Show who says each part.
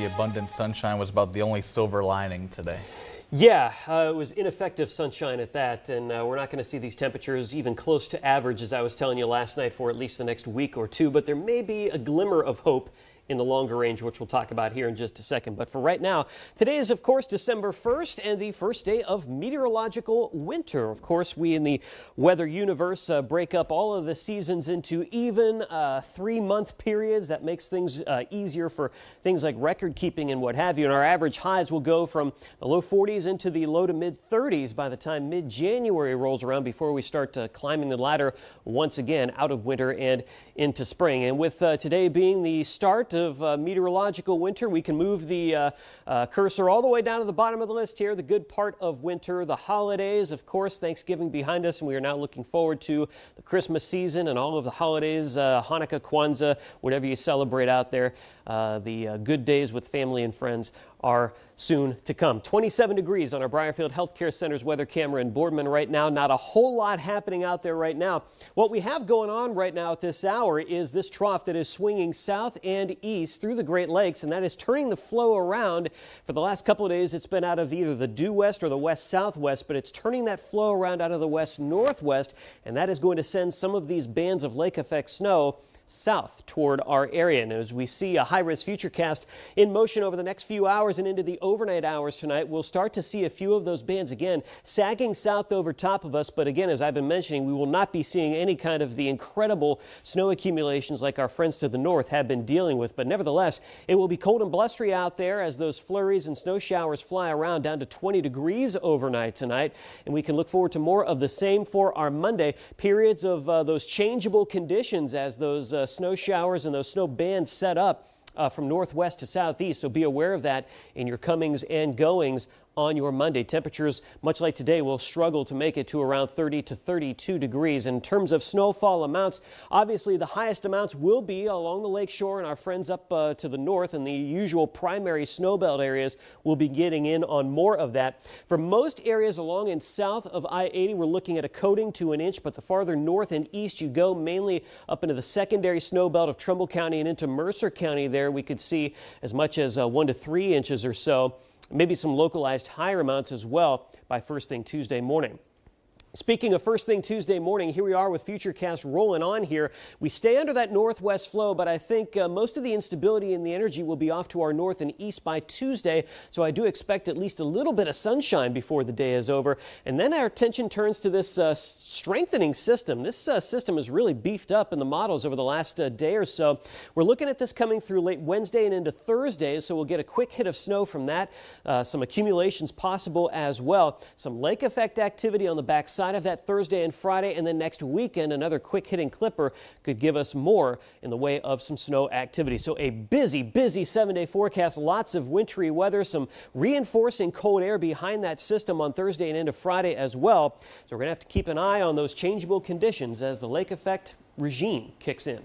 Speaker 1: the abundant sunshine was about the only silver lining today.
Speaker 2: Yeah, it was ineffective sunshine at that, and we're not going to see these temperatures even close to average, as I was telling you last night, for at least the next week or two, but there may be a glimmer of hope in the longer range, which we'll talk about here in just a second. But for right now, today is, of course, December 1st and the first day of meteorological winter. Of course, we in the weather universe break up all of the seasons into even 3-month periods. That makes things easier for things like record keeping and what have you. And our average highs will go from the low 40s into the low to mid 30s by the time mid-January rolls around, before we start climbing the ladder once again out of winter and into spring. And with today being the start of meteorological winter, we can move the cursor all the way down to the bottom of the list here. The good part of winter, the holidays, of course, Thanksgiving behind us, and we are now looking forward to the Christmas season and all of the holidays, Hanukkah, Kwanzaa, whatever you celebrate out there. The good days with family and friends are soon to come. 27 degrees on our Briarfield Healthcare Center's weather camera in Boardman right now. Not a whole lot happening out there right now. What we have going on right now at this hour is this trough that is swinging south and east through the Great Lakes, and that is turning the flow around. For the last couple of days, it's been out of either the due west or the west southwest, but it's turning that flow around out of the west northwest, and that is going to send some of these bands of lake effect snow south toward our area. And as we see a high-risk futurecast in motion over the next few hours and into the overnight hours tonight, we'll start to see a few of those bands again sagging south over top of us. But again, as I've been mentioning, we will not be seeing any kind of the incredible snow accumulations like our friends to the north have been dealing with. But nevertheless, it will be cold and blustery out there as those flurries and snow showers fly around, down to 20 degrees overnight tonight. And we can look forward to more of the same for our Monday. Periods of those changeable conditions as those snow showers and those snow bands set up from northwest to southeast. So be aware of that in your comings and goings on your Monday. Temperatures, much like today, will struggle to make it to around 30 to 32 degrees. In terms of snowfall amounts, obviously the highest amounts will be along the lake shore, and our friends up to the north and the usual primary snowbelt areas will be getting in on more of that. For most areas along and south of I-80, we're looking at a coating to an inch, but the farther north and east you go, mainly up into the secondary snowbelt of Trumbull County and into Mercer County, there we could see as much as 1 to 3 inches or so. Maybe some localized higher amounts as well by first thing Tuesday morning. Speaking of first thing Tuesday morning, here we are with Futurecast rolling on here. We stay under that northwest flow, but I think most of the instability and the energy will be off to our north and east by Tuesday. So I do expect at least a little bit of sunshine before the day is over. And then our attention turns to this strengthening system. This system is really beefed up in the models over the last day or so. We're looking at this coming through late Wednesday and into Thursday, so we'll get a quick hit of snow from that. Some accumulations possible as well. Some lake effect activity on the backside of that Thursday and Friday, and then next weekend another quick hitting clipper could give us more in the way of some snow activity. So a busy 7-day forecast, lots of wintry weather, some reinforcing cold air behind that system on Thursday and into Friday as well. So we're going to have to keep an eye on those changeable conditions as the lake effect regime kicks in.